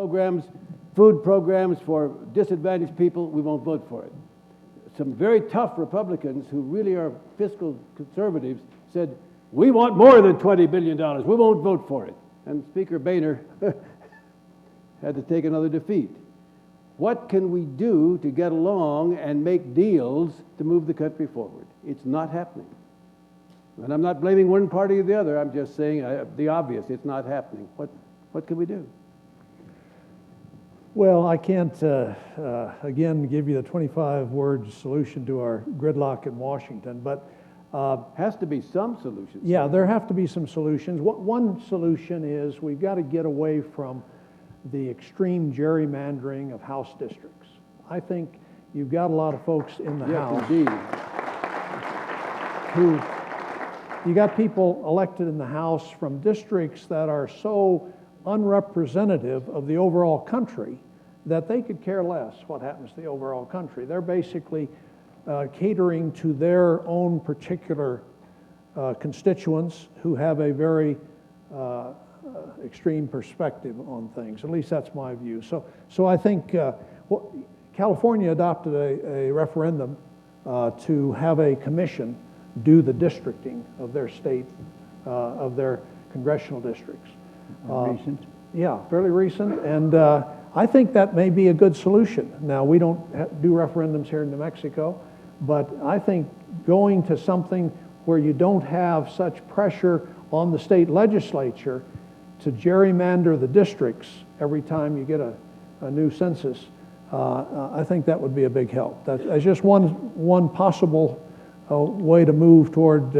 programs, food programs for disadvantaged people, we won't vote for it. Some very tough Republicans who really are fiscal conservatives said, we want more than $20 billion. We won't vote for it. And Speaker Boehner had to take another defeat. What can we do to get along and make deals to move the country forward? It's not happening. And I'm not blaming one party or the other. I'm just saying the obvious. It's not happening. What can we do? Well, I can't, again, give you the 25-word solution to our gridlock in Washington, but has to be some solutions. Yeah, there have to be some solutions. One solution is we've got to get away from the extreme gerrymandering of House districts. I think you've got a lot of folks in the House indeed. Who, you got people elected in the House from districts that are so unrepresentative of the overall country that they could care less what happens to the overall country. They're basically catering to their own particular constituents who have a very extreme perspective on things. At least that's my view. So I think California adopted a referendum to have a commission do the districting of their state, of their congressional districts. Recent? Yeah, fairly recent, and I think that may be a good solution. Now, we don't do referendums here in New Mexico, but I think going to something where you don't have such pressure on the state legislature to gerrymander the districts every time you get a new census, I think that would be a big help. That's just one possible way to move toward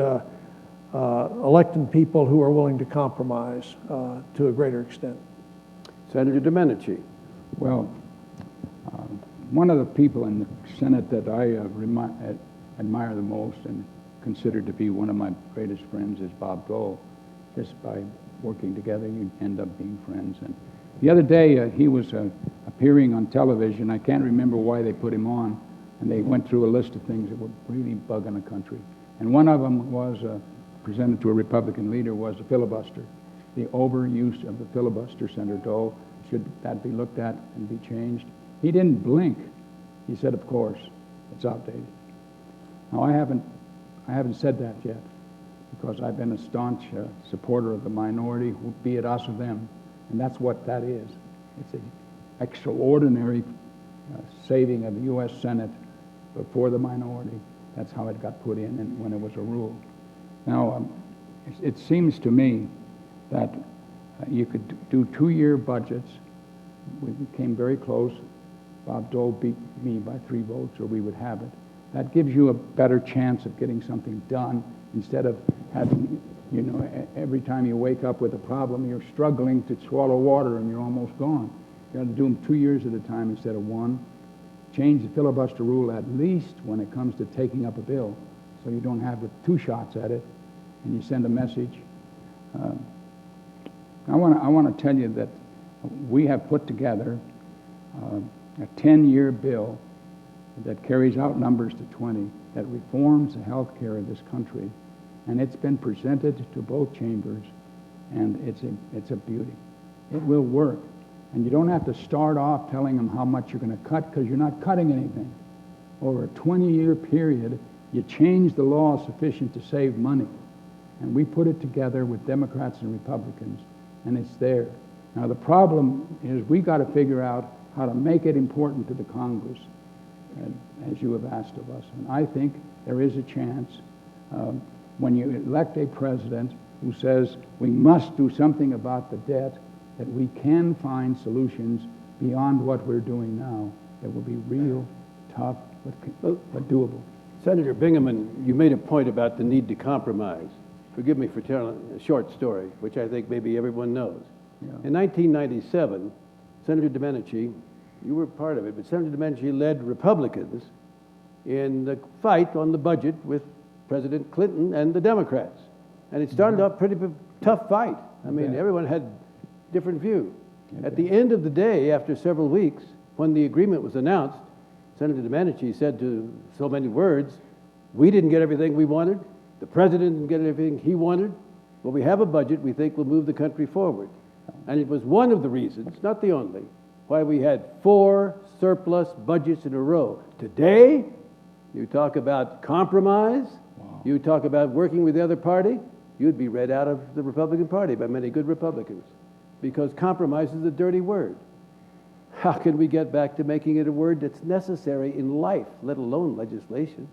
electing people who are willing to compromise to a greater extent. Senator Domenici. Well, one of the people in the Senate that I admire the most and consider to be one of my greatest friends is Bob Dole. Just by working together, you end up being friends. And the other day, he was appearing on television. I can't remember why they put him on, and they went through a list of things that were really bugging the country. And one of them was presented to a Republican leader was the filibuster. The overuse of the filibuster, Senator Dole, should that be looked at and be changed? He didn't blink. He said, of course, it's outdated. Now, I haven't said that yet, because I've been a staunch supporter of the minority, be it us or them, and that's what that is. It's an extraordinary saving of the U.S. Senate before the minority. That's how it got put in and when it was a rule. Now, it seems to me that you could do 2-year budgets. We came very close. Bob Dole beat me by 3 votes, or we would have it. That gives you a better chance of getting something done instead of having, every time you wake up with a problem, you're struggling to swallow water and you're almost gone. You got to do them 2 years at a time instead of 1. Change the filibuster rule at least when it comes to taking up a bill, so you don't have the 2 shots at it, and you send a message. I want to tell you that we have put together a 10-year bill that carries out numbers to 20, that reforms the health care of this country, and it's been presented to both chambers, and it's a beauty. It will work, and you don't have to start off telling them how much you're going to cut, because you're not cutting anything. Over a 20-year period, you change the law sufficient to save money, and we put it together with Democrats and Republicans, and it's there. Now, the problem is we got to figure out how to make it important to the Congress, as you have asked of us. And I think there is a chance when you elect a president who says we must do something about the debt, that we can find solutions beyond what we're doing now that will be real, tough, but doable. Senator Bingaman, you made a point about the need to compromise. Forgive me for telling a short story, which I think maybe everyone knows. Yeah. In 1997, Senator Domenici, you were part of it, but Senator Domenici led Republicans in the fight on the budget with President Clinton and the Democrats. And it started off pretty tough fight. I mean, everyone had different view. At the end of the day, after several weeks, when the agreement was announced, Senator Domenici said to so many words, we didn't get everything we wanted. The president didn't get everything he wanted. But we have a budget we think will move the country forward. And it was one of the reasons, not the only, why we had 4 surplus budgets in a row. Today, you talk about compromise, you talk about working with the other party, you'd be read out of the Republican Party by many good Republicans, because compromise is a dirty word. How can we get back to making it a word that's necessary in life, let alone legislation?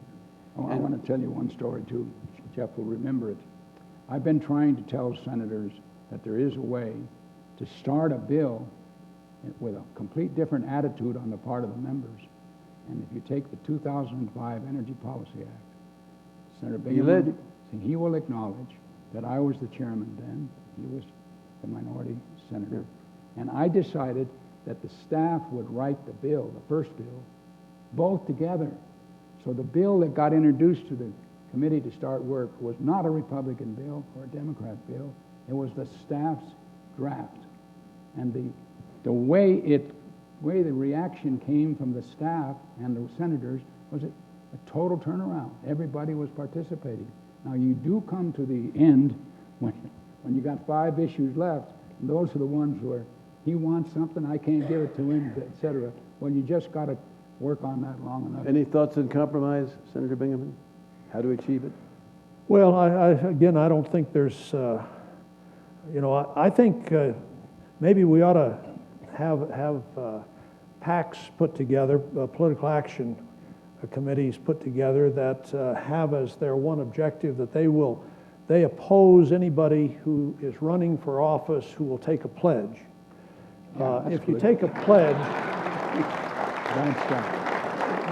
Oh, I want to tell you one story, too. Jeff will remember it. I've been trying to tell senators that there is a way to start a bill with a complete different attitude on the part of the members. And if you take the 2005 Energy Policy Act, Senator Bingaman, he will acknowledge that I was the chairman then, he was the minority senator, and I decided that the staff would write the bill, the first bill, both together. So the bill that got introduced to the committee to start work was not a Republican bill or a Democrat bill. It was the staff's draft. And the way the reaction came from the staff and the senators was a total turnaround. Everybody was participating. Now you do come to the end when you got 5 issues left, and those are the ones where he wants something, I can't give it to him, etc. Well, you just got to work on that long enough. Any thoughts on compromise, Senator Bingaman? How to achieve it? Well, again, I don't think there's, I think maybe we ought to have PACs put together, political action committees put together that have as their one objective that they oppose anybody who is running for office who will take a pledge. If you take a pledge,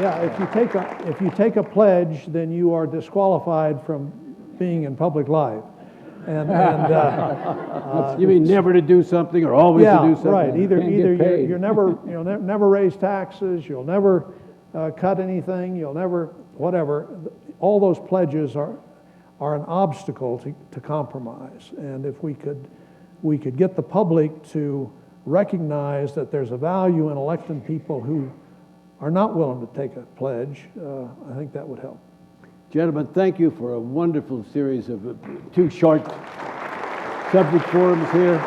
if you take a pledge, then you are disqualified from being in public life. You mean never to do something or always to do something? Right. Either you're never raise taxes, you'll never cut anything, you'll never whatever. All those pledges are an obstacle to compromise. And if we could get the public to recognize that there's a value in electing people who are not willing to take a pledge, I think that would help. Gentlemen, thank you for a wonderful series of 2 short subject forums here.